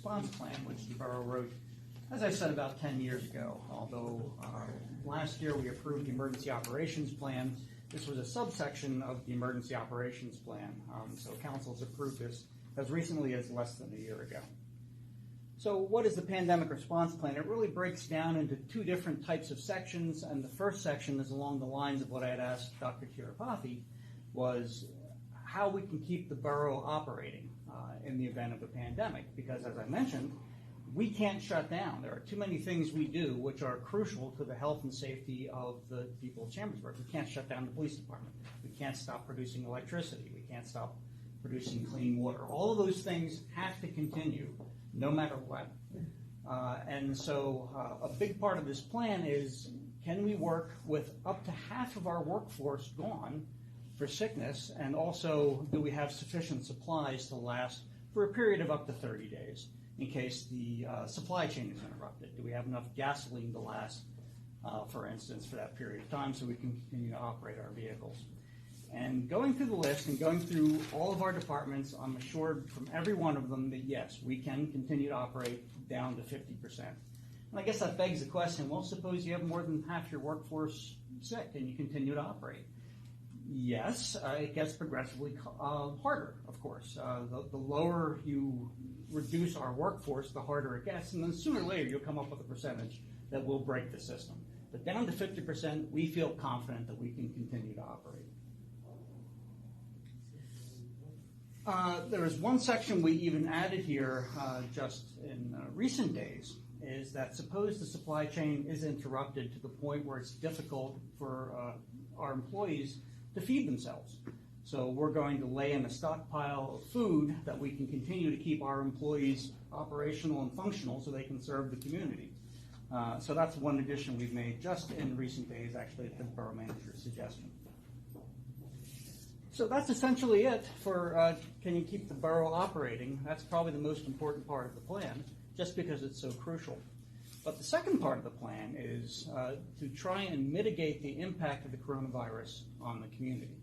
response plan, which the borough wrote, as I said, about 10 years ago. Although last year we approved the emergency operations plan. This was a subsection of the emergency operations plan. So council's approved this as recently as less than a year ago. So what is the pandemic response plan? It really breaks down into two different types of sections, and the first section is along the lines of what I had asked Dr. Tirapathy, was how we can keep the borough operating in the event of a pandemic. Because as I mentioned, we can't shut down. There are too many things we do which are crucial to the health and safety of the people of Chambersburg. We can't shut down the police department. We can't stop producing electricity. We can't stop producing clean water. All of those things have to continue no matter what. And so a big part of this plan is, can we work with up to half of our workforce gone for sickness, and also do we have sufficient supplies to last for a period of up to 30 days in case the supply chain is interrupted? Do we have enough gasoline to last, for instance, for that period of time so we can continue to operate our vehicles? And going through the list and going through all of our departments, I'm assured from every one of them that yes, we can continue to operate down to 50%. And I guess that begs the question, well, suppose you have more than half your workforce sick and you continue to operate. Yes, it gets progressively harder, of course. The lower you reduce our workforce, the harder it gets, and then sooner or later you'll come up with a percentage that will break the system. But down to 50%, we feel confident that we can continue to operate. There is one section we even added here just in recent days, is that suppose the supply chain is interrupted to the point where it's difficult for our employees to feed themselves. So we're going to lay in a stockpile of food that we can continue to keep our employees operational and functional so they can serve the community. So that's one addition we've made just in recent days, actually, at the borough manager's suggestion. So that's essentially it for can you keep the borough operating. That's probably the most important part of the plan, just because it's so crucial. But the second part of the plan is to try and mitigate the impact of the coronavirus on the community.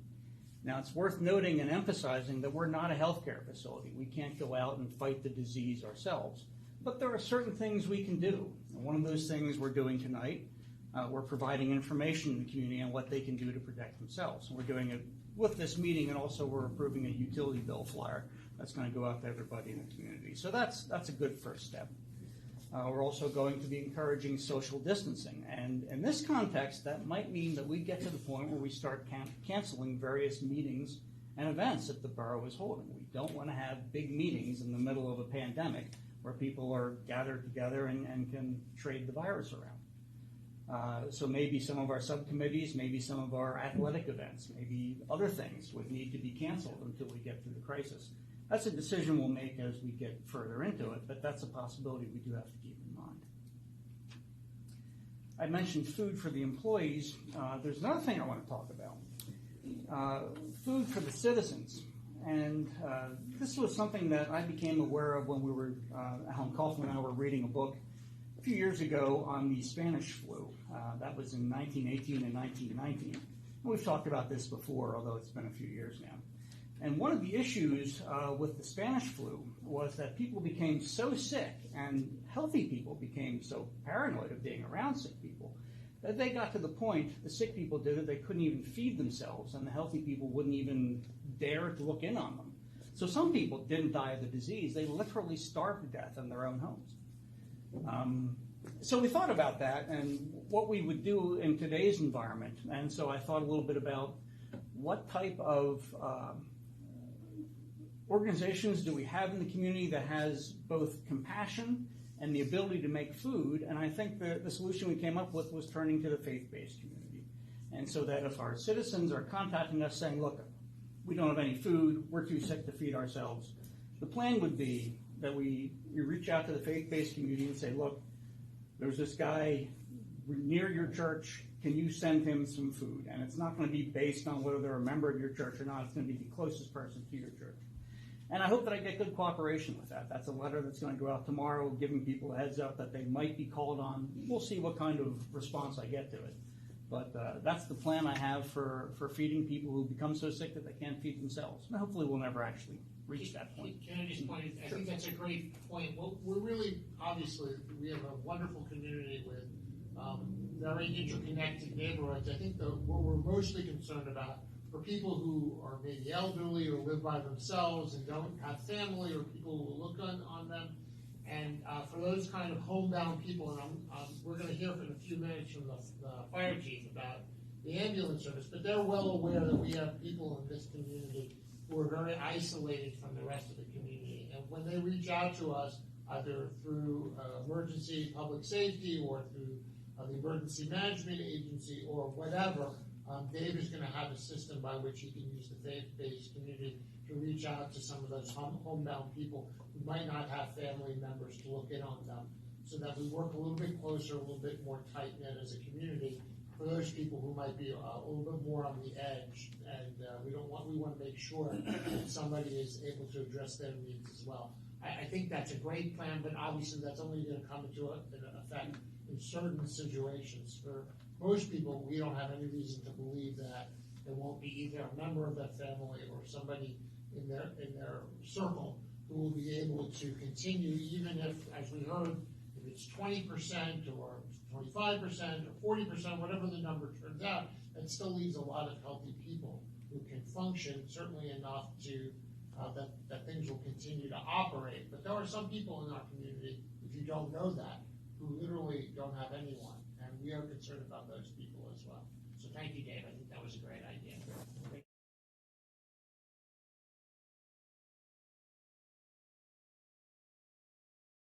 Now, it's worth noting and emphasizing that we're not a healthcare facility. We can't go out and fight the disease ourselves. But there are certain things we can do. And one of those things we're doing tonight, we're providing information in the community on what they can do to protect themselves. And we're doing it with this meeting, and also we're approving a utility bill flyer that's going to go out to everybody in the community. So that's a good first step. We're also going to be encouraging social distancing, and in this context, that might mean that we get to the point where we start canceling various meetings and events that the borough is holding. We don't want to have big meetings in the middle of a pandemic where people are gathered together and can trade the virus around. So maybe some of our subcommittees, maybe some of our athletic events, maybe other things would need to be canceled until we get through the crisis. That's a decision we'll make as we get further into it, but that's a possibility we do have to keep in mind. I mentioned food for the employees. There's another thing I want to talk about. Food for the citizens. And this was something that I became aware of when we were, Alan Kaufman and I were reading a book a few years ago on the Spanish flu. That was in 1918 and 1919. And we've talked about this before, although it's been a few years now. And one of the issues with the Spanish flu was that people became so sick, and healthy people became so paranoid of being around sick people, that they got to the point, the sick people did it, they couldn't even feed themselves, and the healthy people wouldn't even dare to look in on them. So some people didn't die of the disease, they literally starved to death in their own homes. So we thought about that and what we would do in today's environment, and so I thought a little bit about what type of organizations do we have in the community that has both compassion and the ability to make food, and I think the solution we came up with was turning to the faith-based community. And so that if our citizens are contacting us saying, look, we don't have any food, we're too sick to feed ourselves, the plan would be that we reach out to the faith-based community and say, look, there's this guy near your church, can you send him some food? And it's not going to be based on whether they're a member of your church or not, it's going to be the closest person to your church. And I hope that I get good cooperation with that. That's a letter that's going to go out tomorrow, giving people a heads up that they might be called on. We'll see what kind of response I get to it. But that's the plan I have for feeding people who become so sick that they can't feed themselves. And hopefully we'll never actually reach that point. Can I just point, I think that's a great point. Well, we're really, obviously, we have a wonderful community with very interconnected neighborhoods. I think what we're mostly concerned about for people who are maybe elderly or live by themselves and don't have family, or people who will look on them. And for those kind of homebound people, and we're going to hear in a few minutes from the fire chief about the ambulance service, but they're well aware that we have people in this community who are very isolated from the rest of the community. And when they reach out to us, either through emergency public safety or through the emergency management agency or whatever, Dave is going to have a system by which he can use the faith-based community to reach out to some of those homebound people who might not have family members to look in on them, so that we work a little bit closer, a little bit more tight-knit as a community for those people who might be a little bit more on the edge. And we want to make sure that somebody is able to address their needs as well. I think that's a great plan, but obviously that's only going to come into effect in certain situations. For most people, we don't have any reason to believe that there won't be either a member of that family or somebody in their circle who will be able to continue, even if, as we heard, if it's 20% or 25% or 40%, whatever the number turns out, that still leaves a lot of healthy people who can function, certainly enough to that things will continue to operate. But there are some people in our community, if you don't know that, who literally don't have anyone, and we are concerned about those people as well. So thank you, Dave. I think that was a great idea.